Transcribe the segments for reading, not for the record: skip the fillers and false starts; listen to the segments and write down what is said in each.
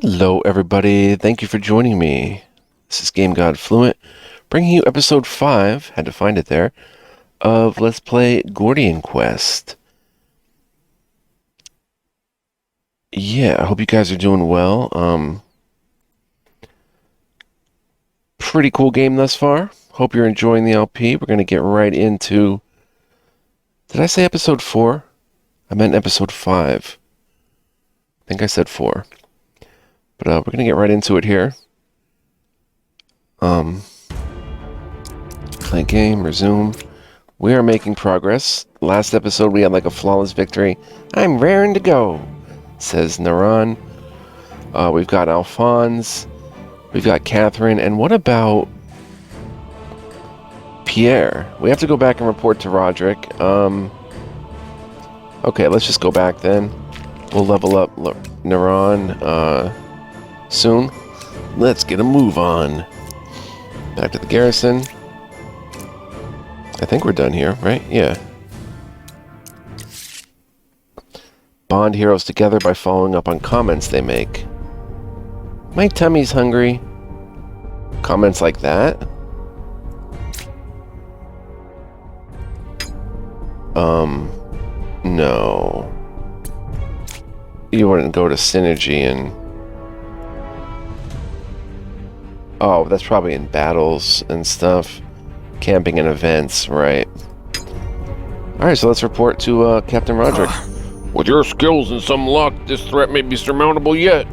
Hello, everybody. Thank you for joining me. This is Game God Fluent, bringing you episode 5, had to find it there, of Let's Play Gordian Quest. Yeah, I hope you guys are doing well. Pretty cool game thus far. Hope you're enjoying the LP. We're going to get right into... Did I say episode 4? I meant episode 5. I think I said 4. But we're going to get right into it here. Play game, resume. We are making progress. Last episode we had like a flawless victory. I'm raring to go, says Naran. We've got Alphonse. We've got Catherine. And what about Pierre? We have to go back and report to Roderick. Okay, let's just go back then. We'll level up Naran soon. Let's get a move on. Back to the garrison. I think we're done here, right? Yeah. Bond heroes together by following up on comments they make. My tummy's hungry. Comments like that? No. You wouldn't go to Synergy and... Oh, that's probably in battles and stuff. Camping and events, right. Alright, so let's report to Captain Roderick. With your skills and some luck, this threat may be surmountable yet.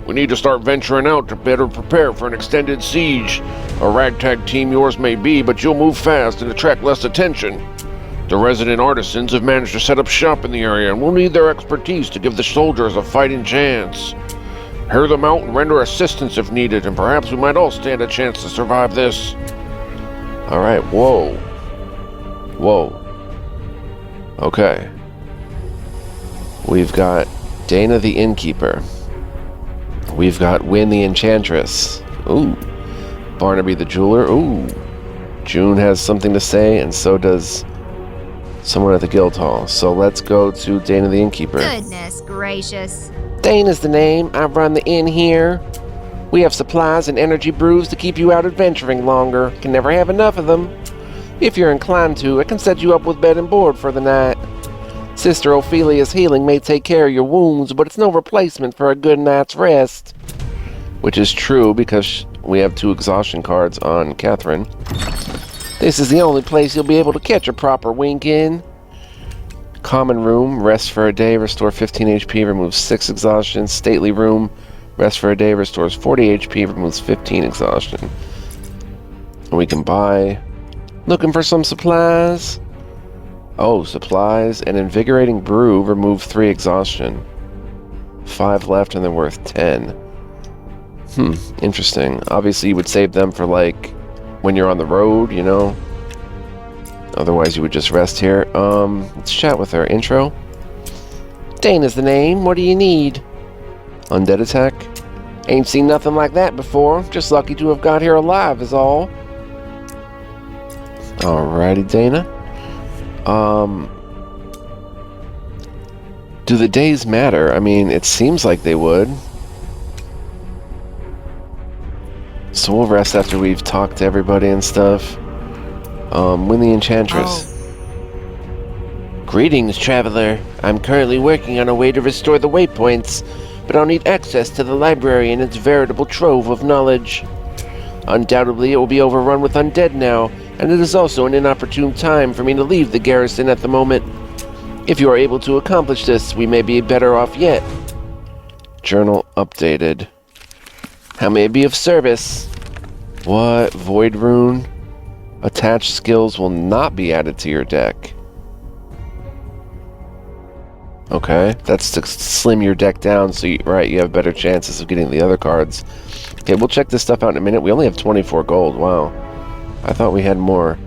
We need to start venturing out to better prepare for an extended siege. A ragtag team yours may be, but you'll move fast and attract less attention. The resident artisans have managed to set up shop in the area, and we'll need their expertise to give the soldiers a fighting chance. Hear them out and render assistance if needed, and perhaps we might all stand a chance to survive this. Alright, whoa. Whoa. Okay. We've got Dana the Innkeeper. We've got Wynne the Enchantress. Ooh. Barnaby the Jeweler. Ooh. June has something to say, and so does someone at the guild hall. So let's go to Dana the Innkeeper. Goodness gracious. Dana's the name. I run the inn here. We have supplies and energy brews to keep you out adventuring longer. Can never have enough of them. If you're inclined to, I can set you up with bed and board for the night. Sister Ophelia's healing may take care of your wounds, but it's no replacement for a good night's rest. Which is true, because we have 2 exhaustion cards on Catherine. This is the only place you'll be able to catch a proper wink in. Common room, rest for a day, restore 15 HP, removes 6 exhaustion. Stately room, rest for a day, restores 40 HP, removes 15 exhaustion. And we can buy... Looking for some supplies? Oh, supplies. An invigorating brew, remove 3 exhaustion. 5 left and they're worth 10. Interesting. Obviously you would save them for like... when you're on the road, you know? Otherwise you would just rest here. Let's chat with her. Intro? Dana's the name. What do you need? Undead attack? Ain't seen nothing like that before. Just lucky to have got here alive is all. Alrighty, Dana. Do the days matter? I mean, it seems like they would. So we'll rest after we've talked to everybody and stuff. Wynne the Enchantress. Greetings, traveler. I'm currently working on a way to restore the waypoints, but I'll need access to the library and its veritable trove of knowledge. Undoubtedly, it will be overrun with undead now, and it is also an inopportune time for me to leave the garrison at the moment. If you are able to accomplish this, we may be better off yet. Journal updated. How may I be of service? What? Void rune? Attached skills will not be added to your deck. Okay, that's to slim your deck down so you have better chances of getting the other cards. Okay, we'll check this stuff out in a minute. We only have 24 gold. Wow. I thought we had more.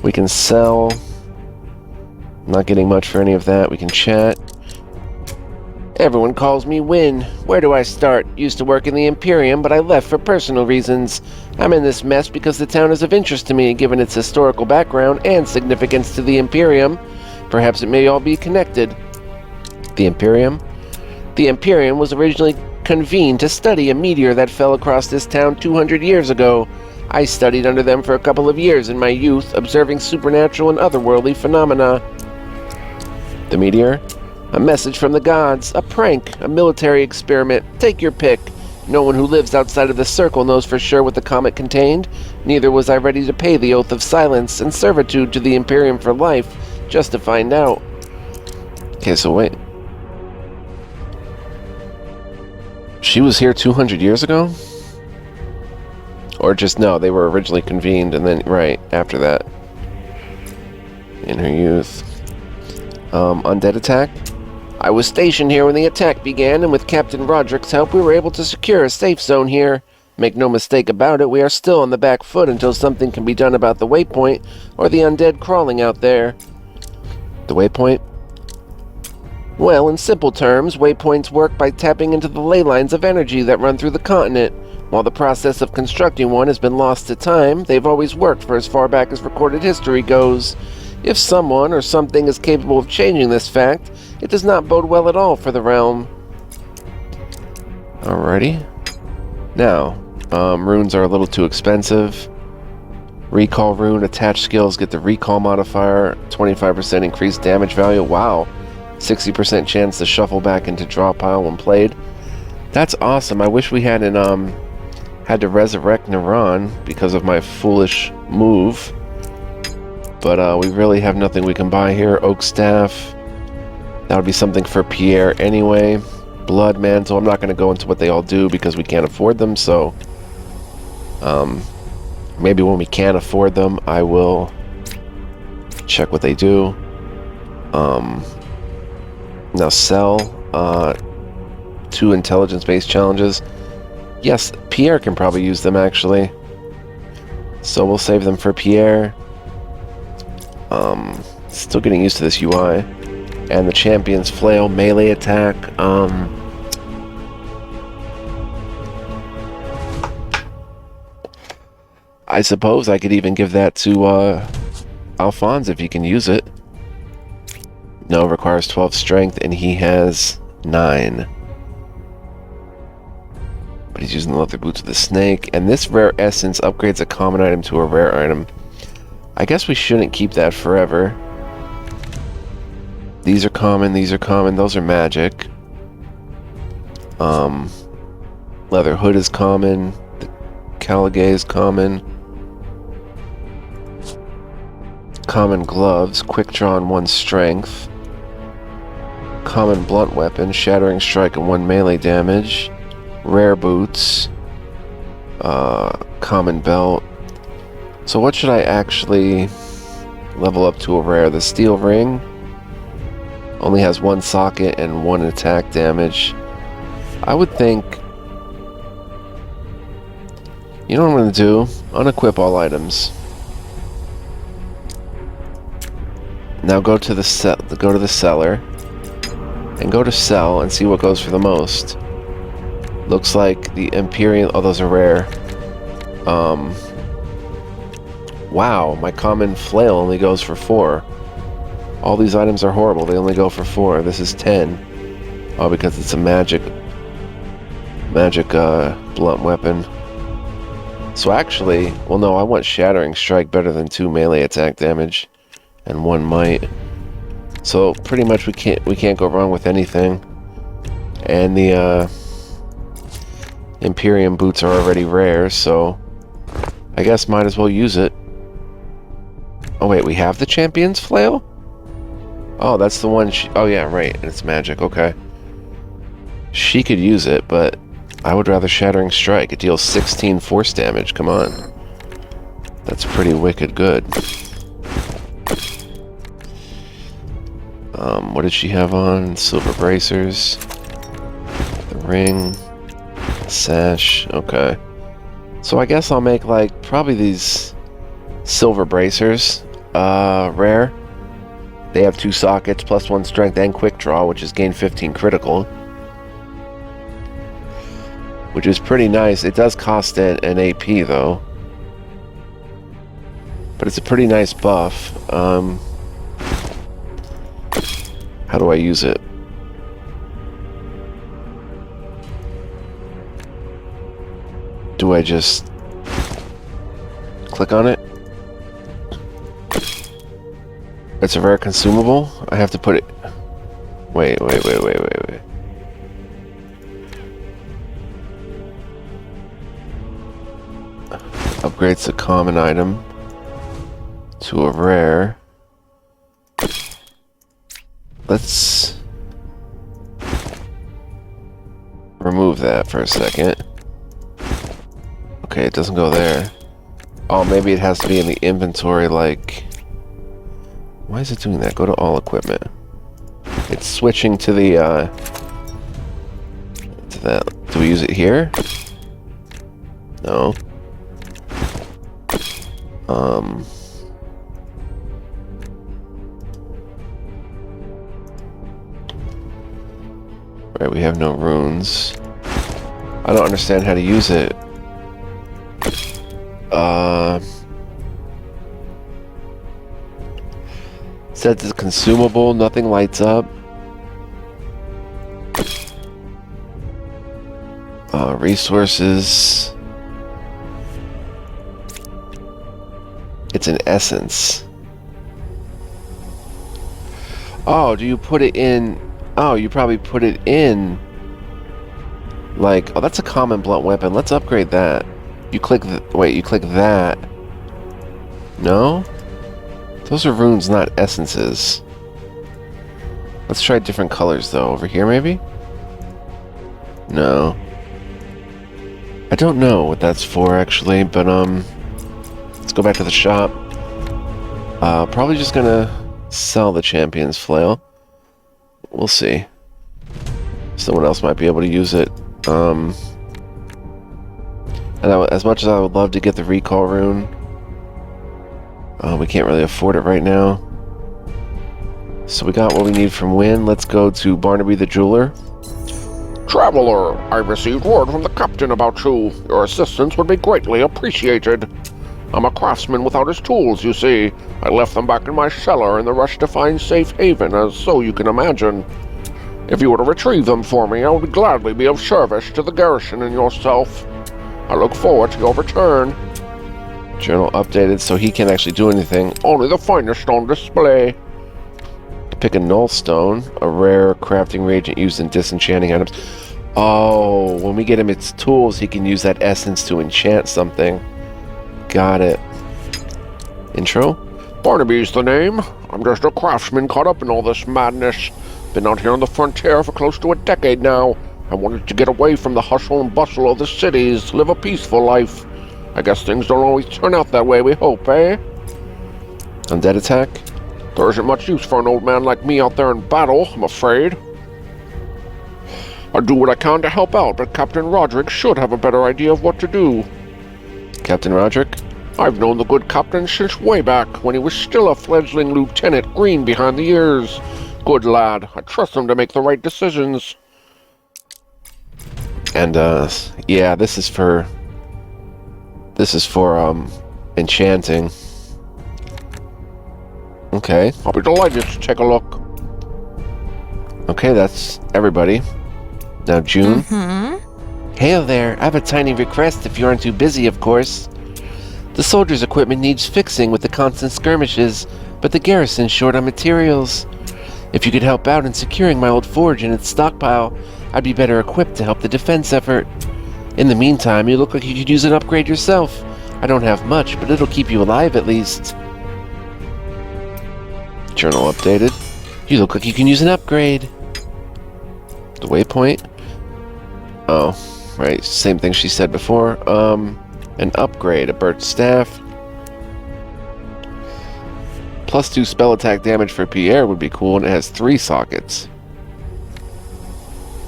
We can sell. Not getting much for any of that. We can chat. Everyone calls me Wynne. Where do I start? Used to work in the Imperium, but I left for personal reasons. I'm in this mess because the town is of interest to me, given its historical background and significance to the Imperium. Perhaps it may all be connected. The Imperium? The Imperium was originally convened to study a meteor that fell across this town 200 years ago. I studied under them for a couple of years in my youth, observing supernatural and otherworldly phenomena. The meteor? A message from the gods, a prank, a military experiment. Take your pick. No one who lives outside of the circle knows for sure what the comet contained. Neither was I ready to pay the oath of silence and servitude to the Imperium for life, just to find out. Okay, so wait. She was here 200 years ago? Or just, no, they were originally convened and then, right, after that. In her youth. Undead attack? I was stationed here when the attack began, and with Captain Roderick's help, we were able to secure a safe zone here. Make no mistake about it, we are still on the back foot until something can be done about the waypoint, or the undead crawling out there. The waypoint? Well, in simple terms, waypoints work by tapping into the ley lines of energy that run through the continent. While the process of constructing one has been lost to time, they've always worked for as far back as recorded history goes. If someone or something is capable of changing this fact, it does not bode well at all for the realm. Alrighty. Now, runes are a little too expensive. Recall rune, attached skills get the recall modifier, 25% increased damage value. Wow. 60% chance to shuffle back into draw pile when played. That's awesome. I wish we hadn't had to resurrect Naran because of my foolish move. But we really have nothing we can buy here. Oak Staff. That would be something for Pierre anyway. Blood Mantle. I'm not going to go into what they all do because we can't afford them. So maybe when we can afford them, I will check what they do. Now sell 2 intelligence-based challenges. Yes, Pierre can probably use them actually. So we'll save them for Pierre. Still getting used to this UI. And the Champion's Flail melee attack. I suppose I could even give that to Alphonse if he can use it. No, requires 12 strength and he has 9. But he's using the leather boots of the snake. And this rare essence upgrades a common item to a rare item. I guess we shouldn't keep that forever. These are common, those are magic. Leather hood is common. The Caligay is common. Common gloves, quick draw and 1 strength. Common blunt weapon, shattering strike and 1 melee damage. Rare boots. Common belt. So what should I actually level up to a rare? The steel ring only has 1 socket and 1 attack damage. I would think, you know what I'm going to do? Unequip all items. Now go to the cellar and go to sell and see what goes for the most. Looks like the Imperial. Oh, those are rare. Wow, my common flail only goes for 4. All these items are horrible. They only go for 4. This is 10. Oh, because it's a magic blunt weapon. So actually, well, no, I want shattering strike better than 2 melee attack damage and 1 might. So pretty much we can't go wrong with anything. And the Imperium boots are already rare, so I guess might as well use it. Oh wait, we have the Champion's Flail? Oh, that's the one oh yeah, right, it's magic, okay. She could use it, but I would rather Shattering Strike. It deals 16 force damage, come on. That's pretty wicked good. What did she have on? Silver bracers. The ring. Sash, okay. So I guess I'll make like probably these silver bracers rare. They have 2 sockets, plus 1 strength and quick draw, which is gain 15 critical. Which is pretty nice. It does cost an AP though. But it's a pretty nice buff. How do I use it? do I just click on it? It's a rare consumable? I have to put it... Wait. Upgrades a common item to a rare. Let's remove that for a second. Okay, it doesn't go there. Oh, maybe it has to be in the inventory, like... Why is it doing that? Go to all equipment. It's switching to the, to that. Do we use it here? No. Right, we have no runes. I don't understand how to use it. Says it's consumable, nothing lights up. Resources. It's an essence. Oh, do you put it in... Oh, you probably put it in... Like... Oh, that's a common blunt weapon. Let's upgrade that. You click... Wait, you click that. No? Those are runes, not essences. Let's try different colors, though. Over here, maybe? No. I don't know what that's for, actually, but, let's go back to the shop. Probably just gonna sell the champion's flail. We'll see. Someone else might be able to use it. And as much as I would love to get the recall rune, we can't really afford it right now. So we got what we need from Wynn. Let's go to Barnaby the Jeweler. Traveler, I received word from the captain about you. Your assistance would be greatly appreciated. I'm a craftsman without his tools, you see. I left them back in my cellar in the rush to find safe haven, as so you can imagine. If you were to retrieve them for me, I would gladly be of service to the garrison and yourself. I look forward to your return. Journal updated so he can't actually do anything. Only the finest on display. Pick a null stone, a rare crafting reagent used in disenchanting items. Oh, when we get him its tools, he can use that essence to enchant something. Got it. Intro? Barnaby's the name. I'm just a craftsman caught up in all this madness. Been out here on the frontier for close to a decade now. I wanted to get away from the hustle and bustle of the cities, live a peaceful life. I guess things don't always turn out that way we hope, eh? Undead attack? There isn't much use for an old man like me out there in battle, I'm afraid. I do what I can to help out, but Captain Roderick should have a better idea of what to do. Captain Roderick? I've known the good captain since way back, when he was still a fledgling lieutenant, green behind the ears. Good lad, I trust him to make the right decisions. And, yeah, this is for enchanting. Okay. I'll be delighted to take a look. Okay, that's everybody. Now, June. Hail there. I have a tiny request if you aren't too busy, of course. The soldiers' equipment needs fixing with the constant skirmishes, but the garrison's short on materials. If you could help out in securing my old forge and its stockpile, I'd be better equipped to help the defense effort. In the meantime, you look like you could use an upgrade yourself. I don't have much, but it'll keep you alive at least. Journal updated. You look like you can use an upgrade. The waypoint? Oh, right. Same thing she said before. An upgrade. A birch staff. +2 spell attack damage for Pierre would be cool, and it has 3 sockets.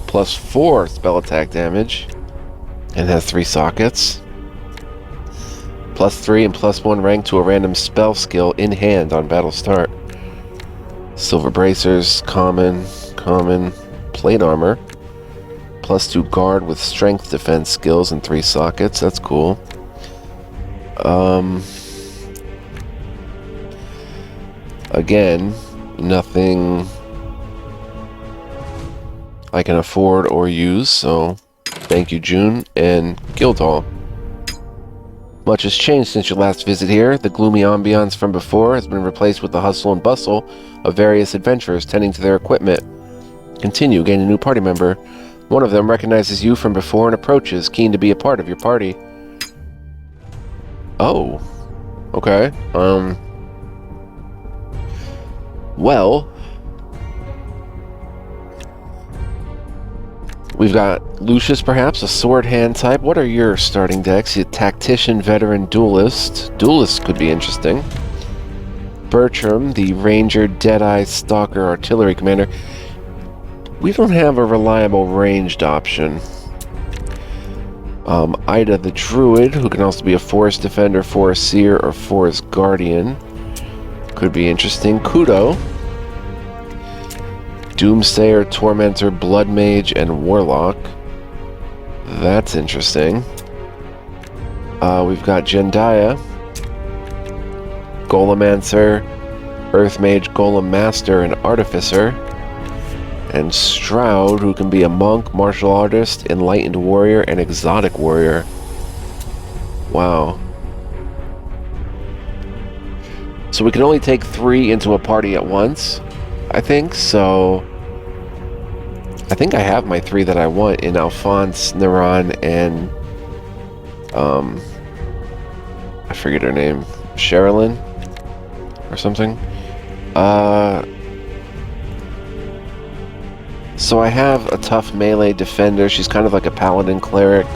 +4 spell attack damage, and has 3 sockets. +3 and +1 rank to a random spell skill in hand on battle start. Silver bracers, common, plate armor. +2 guard with strength defense skills and 3 sockets. That's cool. Again, nothing I can afford or use, so thank you, June, and Guildhall. Much has changed since your last visit here. The gloomy ambiance from before has been replaced with the hustle and bustle of various adventurers tending to their equipment. Continue, gain a new party member. One of them recognizes you from before and approaches, keen to be a part of your party. Oh. Okay. Well, we've got Lucius, perhaps, a sword hand type. What are your starting decks? A tactician, veteran, duelist. Duelist could be interesting. Bertram, the ranger, deadeye, stalker, artillery commander. We don't have a reliable ranged option. Ida, the druid, who can also be a forest defender, forest seer, or forest guardian. Could be interesting. Kudo, Doomsayer, Tormentor, Blood Mage, and Warlock. That's interesting. We've got Jendaya, Golemancer, Earth Mage, Golem Master, and Artificer. And Stroud, who can be a monk, martial artist, enlightened warrior, and exotic warrior. Wow. So we can only take 3 into a party at once, I think. So I think I have my 3 that I want in Alphonse, Neron, and I forget her name, Sherilyn or something. So I have a tough melee defender. She's kind of like a paladin cleric.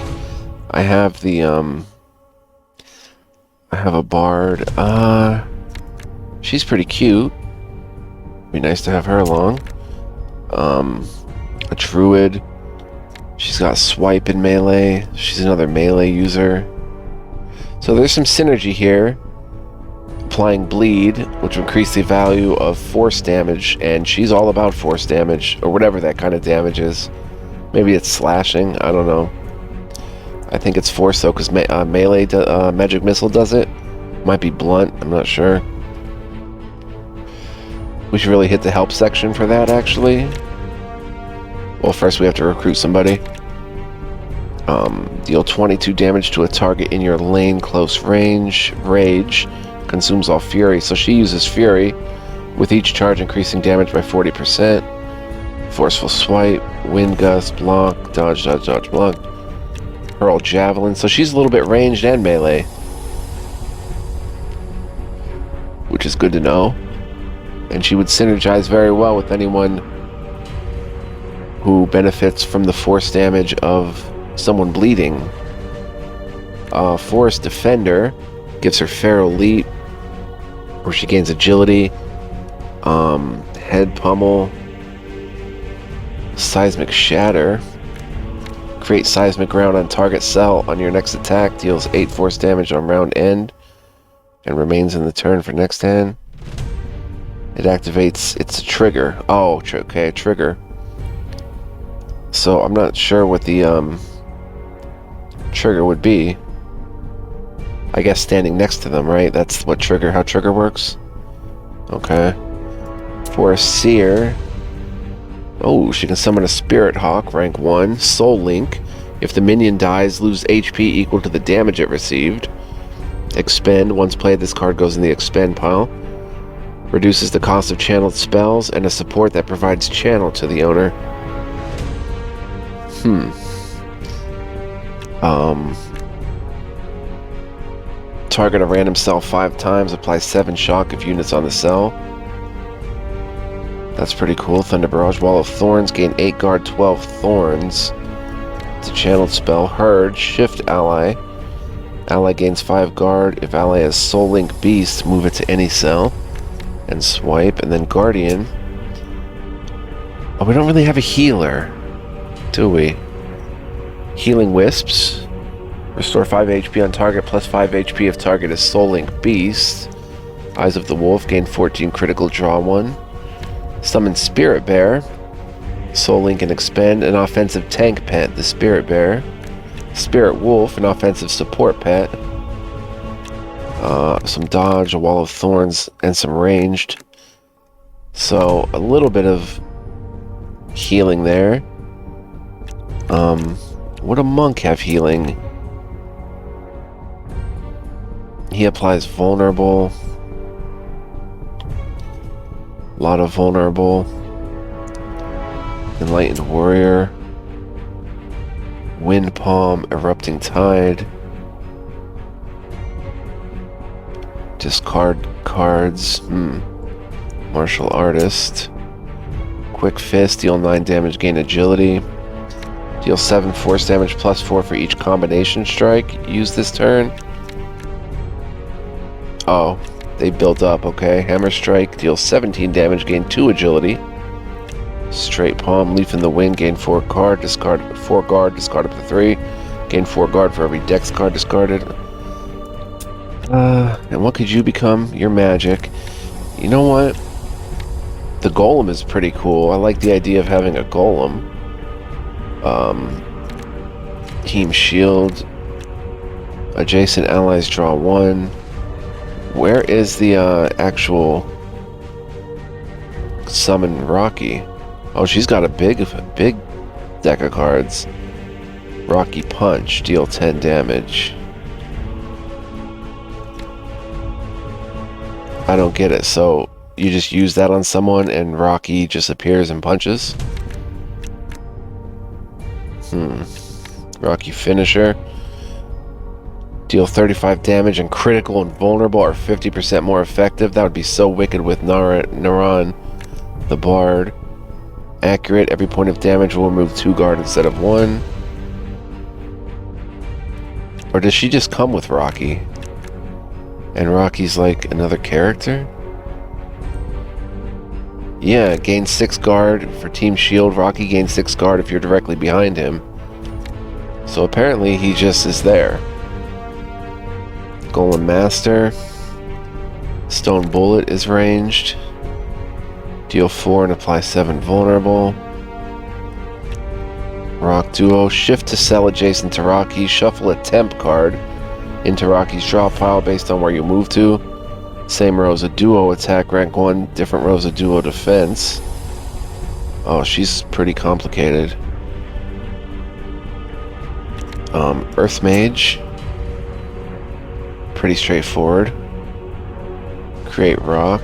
I have the I have a bard. She's pretty cute. Be nice to have her along. A druid. She's got swipe in melee. She's another melee user. So there's some synergy here. Applying bleed, which will increase the value of force damage, and she's all about force damage, or whatever that kind of damage is. Maybe it's slashing, I don't know. I think it's force though, because melee magic missile does it. Might be blunt, I'm not sure. We should really hit the help section for that, actually. Well, first we have to recruit somebody. Deal 22 damage to a target in your lane, close range. Rage. Consumes all fury, so she uses fury, with each charge increasing damage by 40%. Forceful swipe, wind gust, block, dodge, dodge, dodge, block. Hurl javelin, so she's a little bit ranged and melee, which is good to know. And she would synergize very well with anyone who benefits from the force damage of someone bleeding. Forest defender gives her feral leap, where she gains agility, head pummel, seismic shatter, create seismic ground on target cell on your next attack, deals 8 force damage on round end, and remains in the turn for next hand. It activates, it's a trigger. Oh, okay, trigger. So I'm not sure what the trigger would be. I guess standing next to them, right? That's what how trigger works. Okay. For a seer. Oh, she can summon a spirit hawk, rank 1. Soul link. If the minion dies, lose HP equal to the damage it received. Expend. Once played, this card goes in the expend pile. Reduces the cost of channeled spells, and a support that provides channel to the owner. Target a random cell 5 times, apply 7 shock if units on the cell. That's pretty cool. Thunder Barrage, Wall of Thorns, gain 8 guard, 12 thorns. It's a channeled spell. Herd, shift ally. Ally gains 5 guard. If ally has Soul Link Beast, move it to any cell. And swipe. And then Guardian. Oh, we don't really have a healer, do we? Healing Wisps. Restore 5 HP on target, plus 5 HP if target is Soul Link Beast. Eyes of the Wolf, gain 14 critical, draw 1. Summon Spirit Bear. Soul Link and expend. An offensive tank pet, the Spirit Bear. Spirit Wolf, an offensive support pet. Some dodge, a Wall of Thorns, and some ranged. So, a little bit of healing there. Would a monk have healing? He applies vulnerable. A lot of vulnerable. Enlightened Warrior. Wind Palm, Erupting Tide. Discard cards. Martial Artist. Quick Fist, deal 9 damage, gain agility. Deal 7 force damage plus 4 for each combination strike. Use this turn. Oh, they built up, okay. Hammer Strike, deal 17 damage, gain 2 agility. Straight Palm, Leaf in the Wind, gain 4 card, discard 4 guard, discard up to 3. Gain 4 guard for every dex card discarded. And what could you become? Your magic. You know what? The Golem is pretty cool. I like the idea of having a Golem. Team Shield. Adjacent allies draw 1. Where is the actual summon Rocky? Oh, she's got a big deck of cards. Rocky Punch, deal 10 damage. I don't get it. So you just use that on someone and Rocky just appears and punches? Rocky Finisher. Deal 35 damage and critical and vulnerable are 50% more effective. That would be so wicked with Naran, the Bard. Accurate, every point of damage will remove 2 guard instead of 1. Or does she just come with Rocky? And Rocky's like another character? Yeah, gain 6 guard for Team Shield. Rocky gains 6 guard if you're directly behind him. So apparently he just is there. Golem Master. Stone Bullet is ranged. Deal 4 and apply 7 vulnerable. Rock Duo. Shift to cell adjacent to Rocky. Shuffle a temp card into Rocky's draw pile based on where you move to. Same rows of duo attack, rank 1. Different rows of duo defense. Oh, she's pretty complicated. Earth Mage. Pretty straightforward. Create Rock.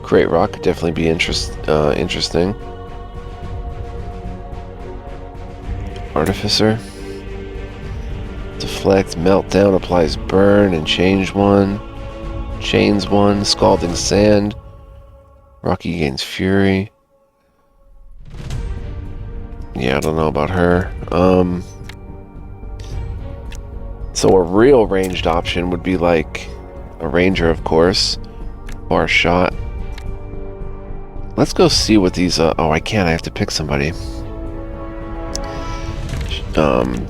Create Rock could definitely be interesting. Artificer. Deflect, Meltdown, applies Burn and Change 1. Chains 1, Scalding Sand. Rocky gains Fury. Yeah, I don't know about her. So a real ranged option would be like a Ranger, of course. Bar Shot. Let's go see what these... oh, I can't. I have to pick somebody.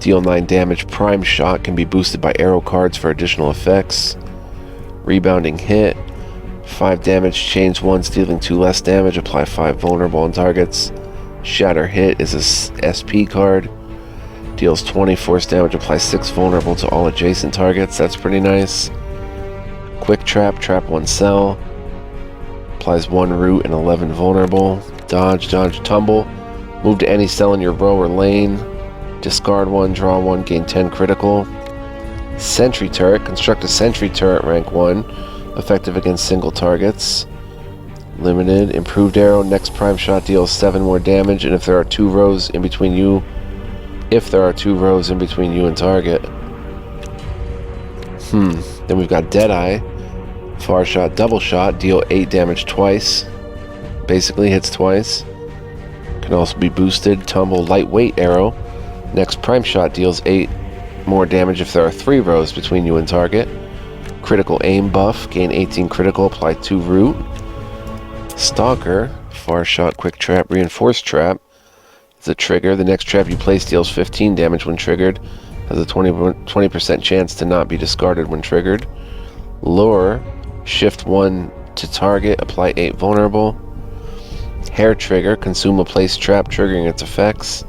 Deal 9 damage. Prime Shot can be boosted by arrow cards for additional effects. Rebounding Hit. 5 damage. Chains 1, dealing 2 less damage. Apply 5 vulnerable on targets. Shatter Hit is a SP card. Deals 20 force damage. Applies 6 vulnerable to all adjacent targets. That's pretty nice. Quick Trap. Trap 1 cell. Applies 1 root and 11 vulnerable. Dodge, dodge, tumble. Move to any cell in your row or lane. Discard 1, draw 1, gain 10 critical. Sentry Turret. Construct a Sentry Turret, rank 1. Effective against single targets. Limited. Improved Arrow. Next Prime Shot deals 7 more damage, and if there are 2 rows in between you... and target. Then we've got Deadeye. Far Shot, Double Shot. Deal 8 damage twice. Basically hits twice. Can also be boosted. Tumble, Lightweight Arrow. Next Prime Shot deals 8 more damage if there are 3 rows between you and target. Critical Aim buff. Gain 18 critical. Apply 2 root. Stalker. Far Shot, Quick Trap, Reinforced Trap. It's a trigger. The next trap you place deals 15 damage when triggered. Has a 20% chance to not be discarded when triggered. Lure. Shift 1 to target. Apply 8 vulnerable. Hair Trigger. Consume a placed trap, triggering its effects.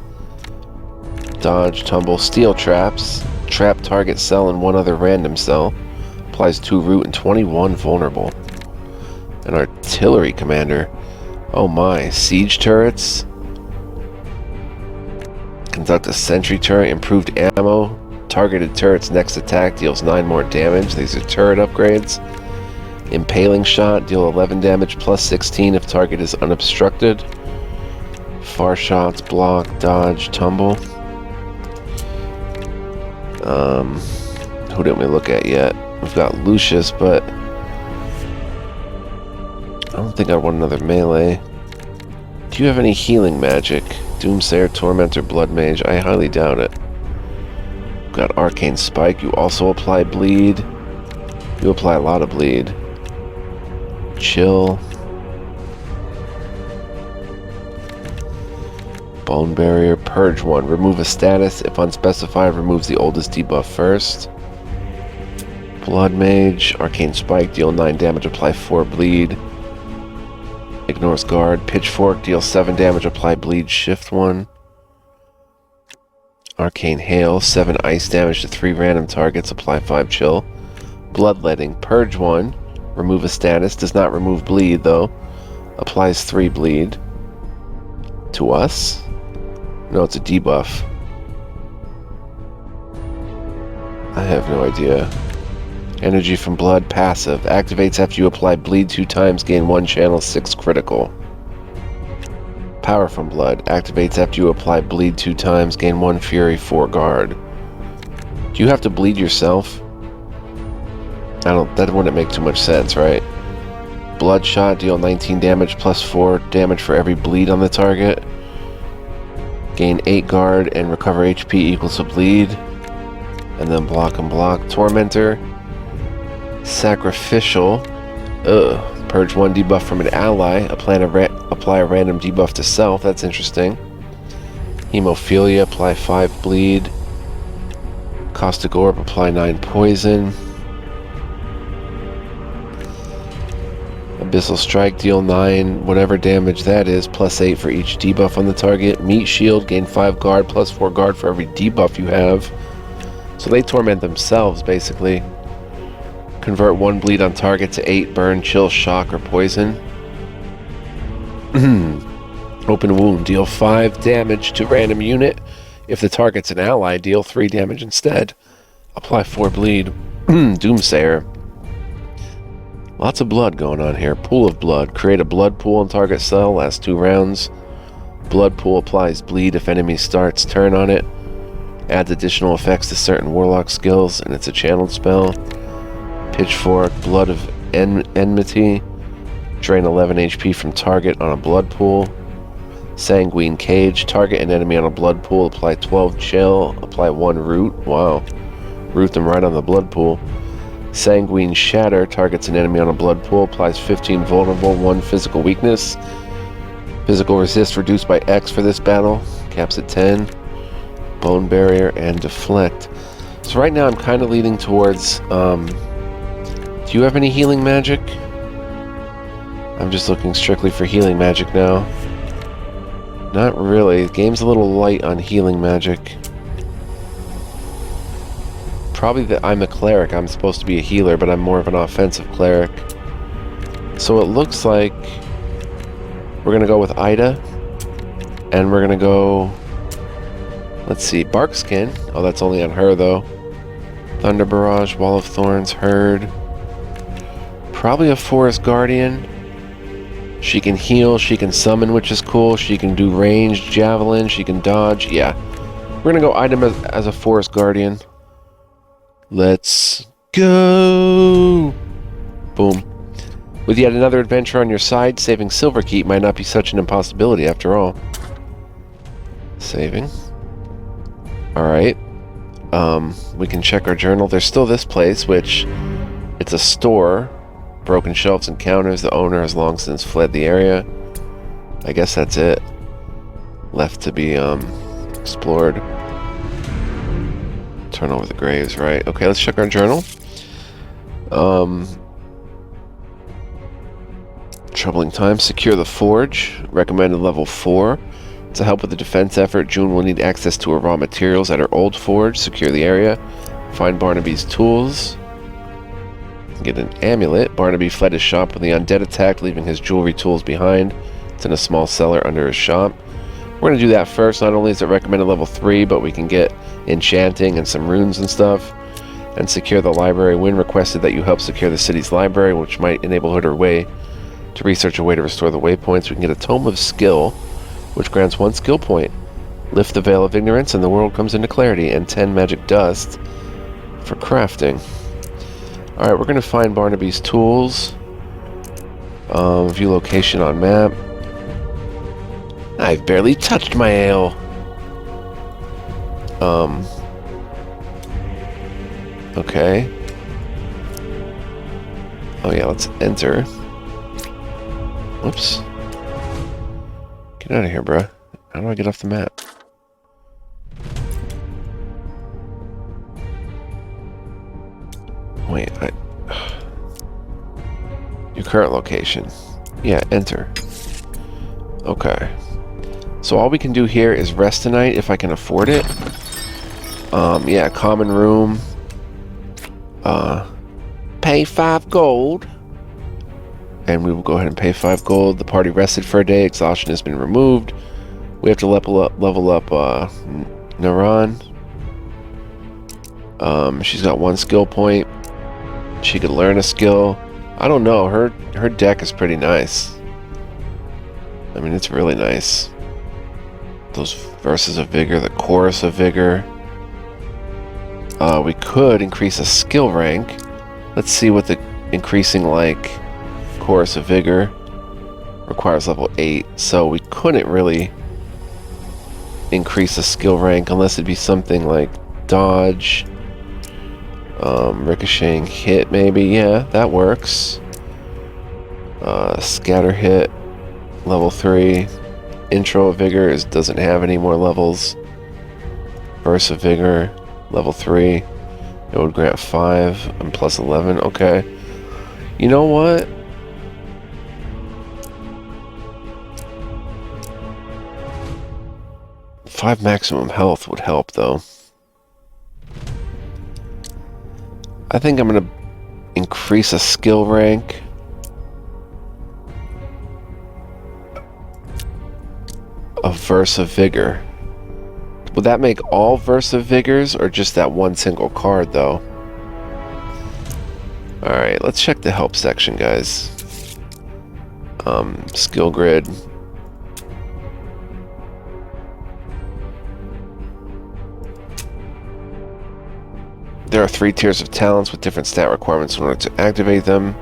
Dodge, Tumble, Steel Traps. Trap target cell and 1 other random cell. Applies 2 root and 21 vulnerable. An Artillery Commander. Oh my. Siege Turrets. Conduct a Sentry Turret. Improved ammo. targeted turret's next attack deals 9 more damage. These are turret upgrades. Impaling shot, deal 11 damage plus 16 if target is unobstructed. Far shots, block, dodge, tumble. Who didn't we look at yet? We've got Lucius, but I don't think I want another melee. Do you have any healing magic? Doomsayer, Tormentor, Blood Mage? I highly doubt it. We've got Arcane Spike. You also apply bleed. You apply a lot of bleed. Chill. Bone Barrier. Purge 1. Remove a status. If unspecified, removes the oldest debuff first. Blood Mage. Arcane Spike. Deal 9 damage. Apply 4 bleed. Ignores guard. Pitchfork. Deal 7 damage. Apply bleed. Shift 1. Arcane Hail. 7 ice damage to 3 random targets. Apply 5 chill. Bloodletting. Purge 1. Remove a status. Does not remove bleed, though. Applies 3 bleed. To us? No, it's a debuff. I have no idea. Energy from blood. Passive. Activates after you apply bleed 2 times. Gain 1 channel, 6 critical. Power from blood. Activates after you apply bleed 2 times. Gain 1 fury, 4 guard. Do you have to bleed yourself? That wouldn't make too much sense, right? Bloodshot, deal 19 damage plus 4 damage for every bleed on the target. Gain 8 guard and recover HP equals to bleed. And then block and block. Tormentor. Sacrificial. Purge 1 debuff from an ally. Apply a random debuff to self. That's interesting. Hemophilia. Apply 5 bleed. Caustic Orb. Apply 9 poison. Abyssal Strike, deal 9, whatever damage that is, plus 8 for each debuff on the target. Meat Shield, gain 5 guard, plus 4 guard for every debuff you have. So they torment themselves, basically. Convert 1 bleed on target to 8 burn, chill, shock, or poison. Open Wound, deal 5 damage to random unit. If the target's an ally, deal 3 damage instead. Apply 4 bleed. Doomsayer. Lots of blood going on here. Pool of blood. Create a blood pool on target cell. Last 2 rounds. Blood pool applies bleed if enemy starts turn on it. Adds additional effects to certain warlock skills, and it's a channeled spell. Pitchfork. Blood of Enmity. Drain 11 HP from target on a blood pool. Sanguine Cage. Target an enemy on a blood pool. Apply 12 chill. Apply 1 root. Wow. Root them right on the blood pool. Sanguine Shatter, targets an enemy on a blood pool, applies 15 vulnerable, 1 physical weakness. Physical resist reduced by X for this battle, caps at 10. Bone Barrier and Deflect. So right now I'm kind of leaning towards, do you have any healing magic? I'm just looking strictly for healing magic now. Not really, the game's a little light on healing magic. Probably that I'm a cleric. I'm supposed to be a healer, but I'm more of an offensive cleric. So it looks like we're going to go with Ida. And we're going to go... Let's see. Barkskin. Oh, that's only on her, though. Thunder Barrage, Wall of Thorns, Herd. Probably a Forest Guardian. She can heal. She can summon, which is cool. She can do ranged javelin. She can dodge. Yeah. We're going to go item as a Forest Guardian. Let's go! Boom. With yet another adventure on your side, saving Silverkeep might not be such an impossibility after all. Saving. Alright. We can check our journal. There's still this place, which... It's a store. Broken shelves and counters. The owner has long since fled the area. I guess that's it. Left to be, explored. Turn over the graves, right? Okay, let's check our journal. Troubling times. Secure the forge. Recommended level 4. To help with the defense effort, June will need access to her raw materials at her old forge. Secure the area. Find Barnaby's tools. Get an amulet. Barnaby fled his shop when the undead attacked, leaving his jewelry tools behind. It's in a small cellar under his shop. We're going to do that first. Not only is it recommended level 3, but we can get enchanting and some runes and stuff. And secure the library. Wynn requested that you help secure the city's library, which might enable her to research a way to restore the waypoints. We can get a Tome of Skill, which grants 1 skill point. Lift the Veil of Ignorance and the world comes into clarity. And 10 magic dust for crafting. Alright, we're going to find Barnaby's tools. View location on map. I've barely touched my ale. Okay. Oh yeah, let's enter. Whoops. Get out of here, bruh. How do I get off the map? Wait, your current location. Yeah, enter. Okay. So all we can do here is rest tonight if I can afford it. Yeah, common room. Pay 5 gold. And we will go ahead and pay 5 gold. The party rested for a day. Exhaustion has been removed. We have to level up Naran. She's got 1 skill point. She could learn a skill. I don't know. Her deck is pretty nice. I mean, it's really nice. Those verses of vigor, the chorus of vigor. We could increase a skill rank. Let's see what the increasing like chorus of vigor requires level 8. So we couldn't really increase a skill rank unless it'd be something like dodge, ricocheting hit maybe. Yeah, that works. Scatter hit, level 3. Intro of vigor doesn't have any more levels. Burst of vigor, level 3. It would grant 5 and plus 11. Okay. You know what? Five maximum health would help, though. I think I'm gonna increase a skill rank. Of Verse of Vigor. Would that make all Verse of Vigors or just that one single card, though? Alright, let's check the help section, guys. Skill grid. There are 3 tiers of talents with different stat requirements in order to activate them.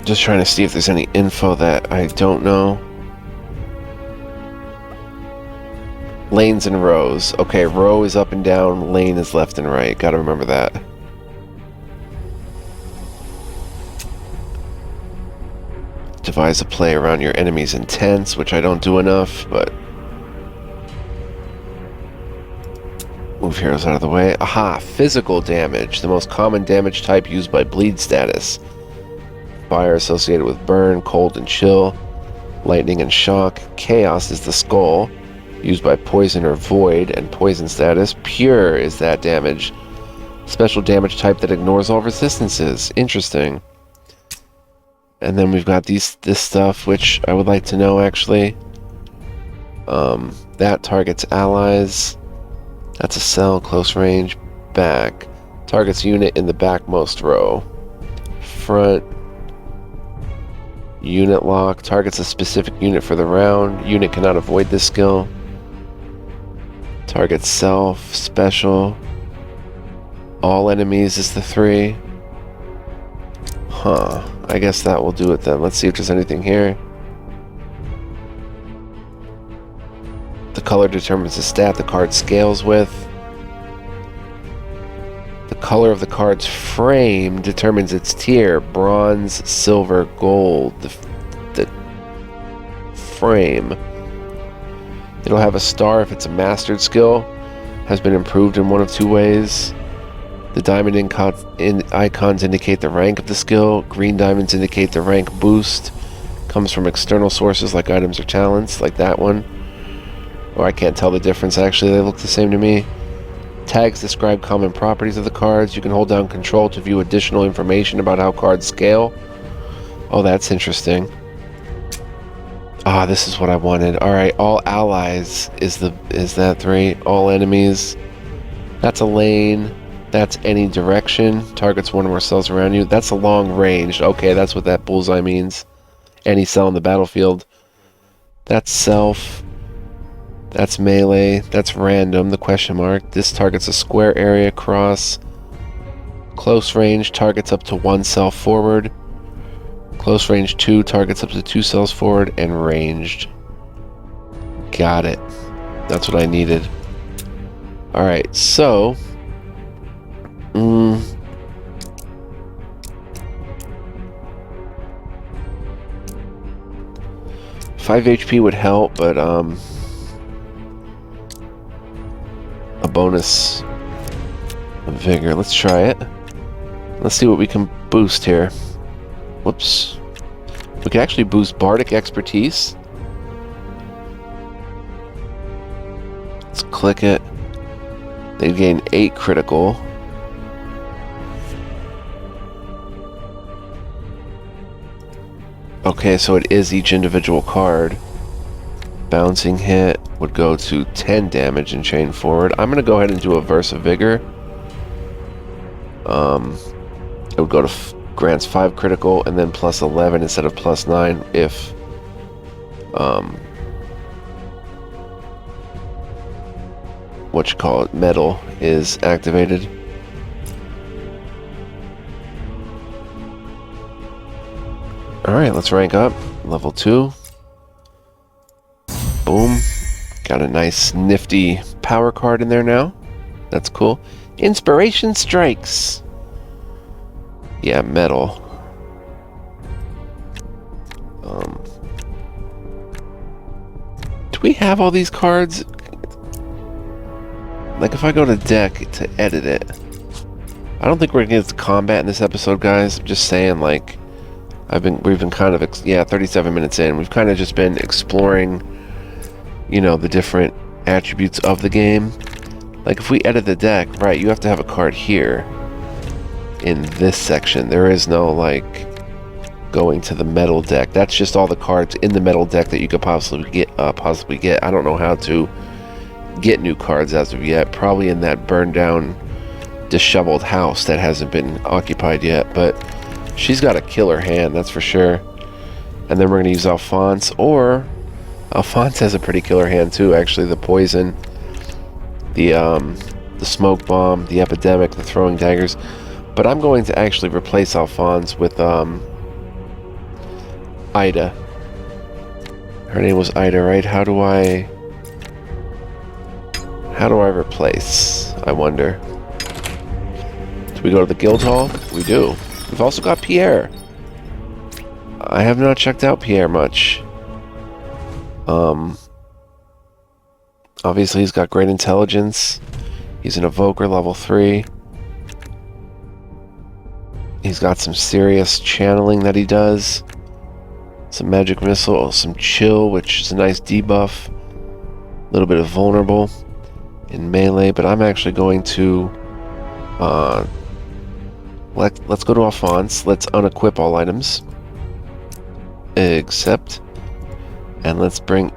Just trying to see if there's any info that I don't know. Lanes and rows. Okay, row is up and down, lane is left and right. Gotta remember that. Devise a play around your enemy's intents, which I don't do enough, but... Move heroes out of the way. Aha! Physical damage. The most common damage type used by bleed status. Fire associated with burn, cold and chill, lightning and shock. Chaos is the skull, used by poison or void, and poison status. Pure is that damage. Special damage type that ignores all resistances. Interesting. And then we've got this stuff, which I would like to know, actually. That targets allies. That's a cell, close range, back. Targets unit in the backmost row. Front. Unit lock. Targets a specific unit for the round. Unit cannot avoid this skill. Target self. Special. All enemies is the 3. Huh. I guess that will do it then. Let's see if there's anything here. The color determines the stat the card scales with. The color of the card's frame determines its tier. Bronze, silver, gold. The frame. It'll have a star if it's a mastered skill. Has been improved in one of 2 ways. The diamond icons indicate the rank of the skill. Green diamonds indicate the rank boost. Comes from external sources like items or talents, like that one. Or I can't tell the difference, actually. They look the same to me. Tags describe common properties of the cards. You can hold down control to view additional information about how cards scale. Oh, that's interesting. Ah, this is what I wanted. Alright, all allies is that 3. All enemies. That's a lane. That's any direction. Targets one or more cells around you. That's a long range. Okay, that's what that bullseye means. Any cell in the battlefield. That's self. That's melee. That's random, the question mark. This targets a square area across. Close range targets up to 1 cell forward. Close range 2 targets up to 2 cells forward, and ranged. Got it. That's what I needed. Alright, so... 5 HP would help, but a bonus of vigor. Let's try it. Let's see what we can boost here. Whoops. We can actually boost Bardic Expertise. Let's click it. They gain 8 critical. Okay, so it is each individual card. Bouncing hit would go to 10 damage and chain forward. I'm going to go ahead and do a Verse of Vigor. It would go to grants 5 critical and then plus 11 instead of plus 9 if metal is activated. Alright, let's rank up. Level 2. Boom. Got a nice nifty power card in there now. That's cool. Inspiration Strikes. Yeah, metal. Do we have all these cards? Like, if I go to deck to edit it, I don't think we're gonna get to combat in this episode, guys. I'm just saying, like, we've been kind of 37 minutes in. We've kind of just been exploring, you know, the different attributes of the game. Like, if we edit the deck, right, you have to have a card here in this section. There is no, like, going to the metal deck. That's just all the cards in the metal deck that you could possibly get. I don't know how to get new cards as of yet. Probably in that burned down, disheveled house that hasn't been occupied yet. But she's got a killer hand, that's for sure. And then we're going to use Alphonse, or Alphonse has a pretty killer hand too, actually. The poison, the smoke bomb, the epidemic, the throwing daggers. But I'm going to actually replace Alphonse with Ida. Her name was Ida, right? How do I replace, I wonder? Do we go to the guild hall? We do. We've also got Pierre. I have not checked out Pierre much. Obviously he's got great intelligence. He's an evoker level 3. He's got some serious channeling that he does. Some magic missile, some chill, which is a nice debuff. A little bit of vulnerable in melee, but I'm actually going to let's go to Alphonse. Let's unequip all items. Except, and let's bring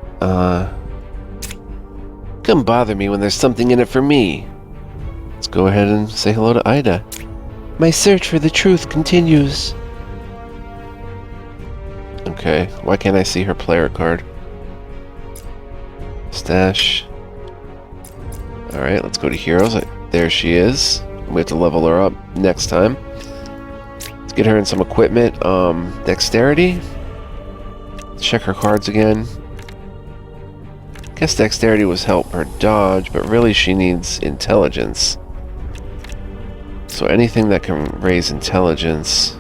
come bother me when there's something in it for me. Let's go ahead and say hello to Ida. My search for the truth continues. Okay, why can't I see her player card? Stash. Alright, let's go to heroes. There she is. We have to level her up next time. Let's get her in some equipment. Dexterity. Let's check her cards again. Guess dexterity was help her dodge, but really she needs intelligence. So anything that can raise intelligence.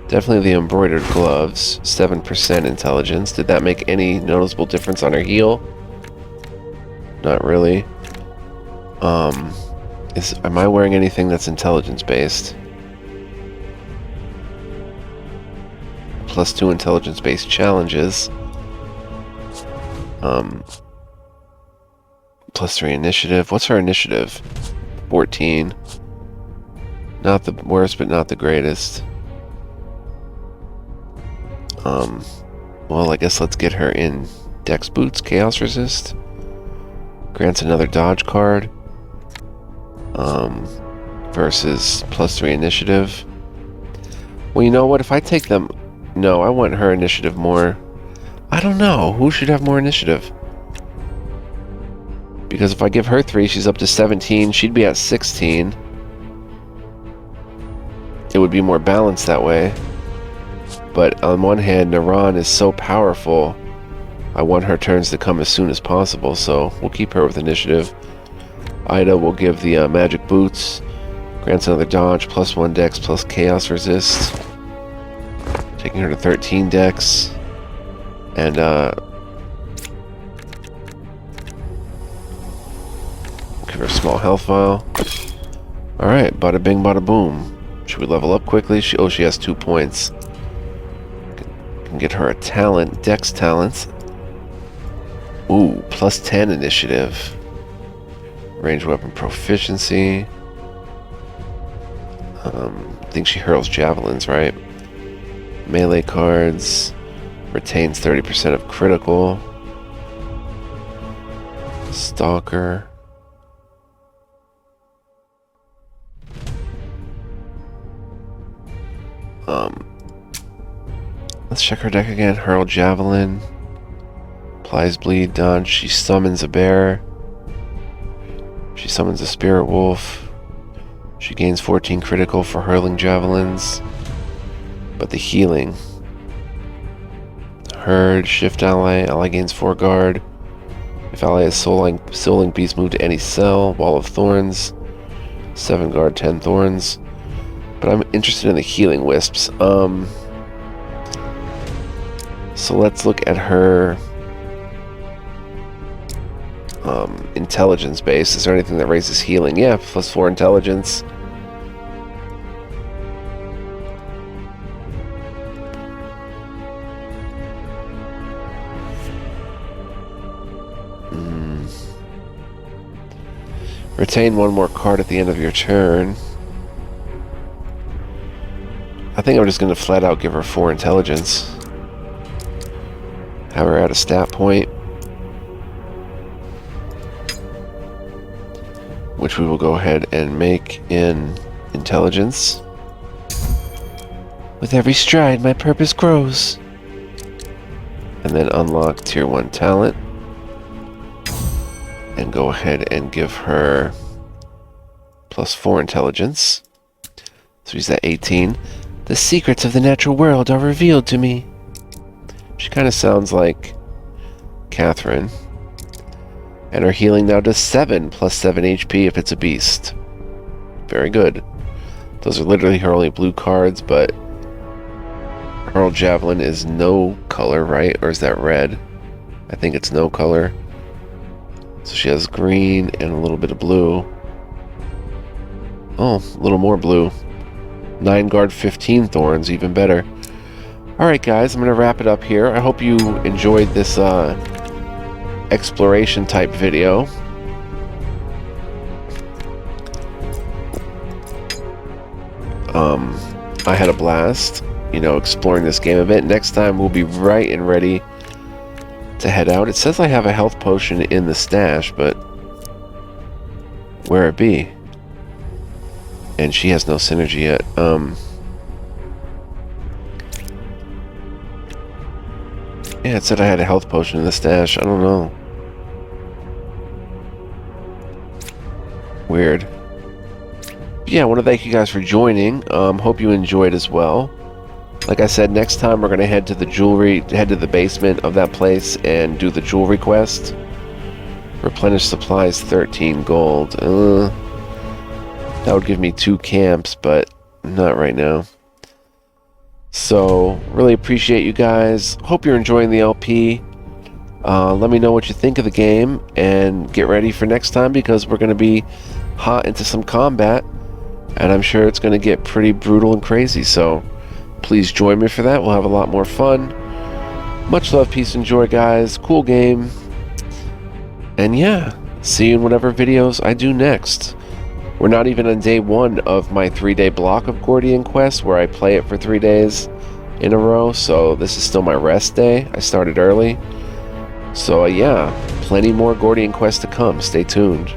Definitely the embroidered gloves. 7% intelligence. Did that make any noticeable difference on her heal? Not really. Am I wearing anything that's intelligence based? +2 intelligence based challenges. +3 initiative. What's her initiative? 14. Not the worst, but not the greatest. Well, I guess let's get her in Dex Boots, Chaos Resist. Grants another dodge card. Versus +3 initiative. Well, you know what? If I take them... No, I want her initiative more. I don't know. Who should have more initiative? Because if I give her 3, she's up to 17. She'd be at 16. It would be more balanced that way. But on one hand, Naran is so powerful. I want her turns to come as soon as possible, so we'll keep her with initiative. Ida will give the magic boots. Grants another dodge, +1 dex, plus chaos resist. Taking her to 13 dex. And, give her a small health vial. Alright, bada bing, bada boom. Should we level up quickly? She has 2 points. Can get her a talent, dex talents. Ooh, +10 initiative. Range weapon proficiency. I think she hurls javelins, right? Melee cards. Retains 30% of critical. Stalker. Let's check her deck again. Hurl javelin. Applies bleed, dodge. She summons a bear. She summons a spirit wolf. She gains 14 critical for hurling javelins. But the healing. Herd, shift ally. Ally gains 4 guard. If ally is soul beast, move to any cell. Wall of thorns. 7 guard, 10 thorns. But I'm interested in the healing wisps. So let's look at her intelligence base. Is there anything that raises healing? Yeah, +4 intelligence. Retain 1 more card at the end of your turn. I think I'm just going to flat out give her 4 intelligence. Have her at a stat point. Which we will go ahead and make in intelligence. With every stride, my purpose grows. And then unlock tier 1 talent. And go ahead and give her +4 intelligence. So she's at 18. The secrets of the natural world are revealed to me. She kind of sounds like Catherine. And her healing now does 7, +7 HP if it's a beast. Very good. Those are literally her only blue cards, but Hurl Javelin is no color, right? Or is that red? I think it's no color. So she has green and a little bit of blue. Oh, a little more blue. 9 guard, 15 thorns, even better. Alright guys, I'm going to wrap it up here. I hope you enjoyed this exploration type video. I had a blast, you know, exploring this game a bit. Next time we'll be right and ready to head out. It says I have a health potion in the stash, but where it be? And she has no synergy yet. Yeah, it said I had a health potion in the stash. I don't know. Weird. Yeah, I want to thank you guys for joining. Hope you enjoyed as well. Like I said, next time we're going to head to the basement of that place and do the jewelry quest. Replenish supplies, 13 gold. That would give me 2 camps, but not right now. So, really appreciate you guys. Hope you're enjoying the LP. Let me know what you think of the game, and get ready for next time, because we're going to be hot into some combat, and I'm sure it's going to get pretty brutal and crazy, so please join me for that. We'll have a lot more fun. Much love, peace, and joy, guys. Cool game. And yeah, See you in whatever videos I do next. We're not even on day 1 of my 3-day block of Gordian Quest where I play it for 3 days in a row, so this is still my rest day. I started early. So yeah, plenty more Gordian Quest to come. Stay tuned.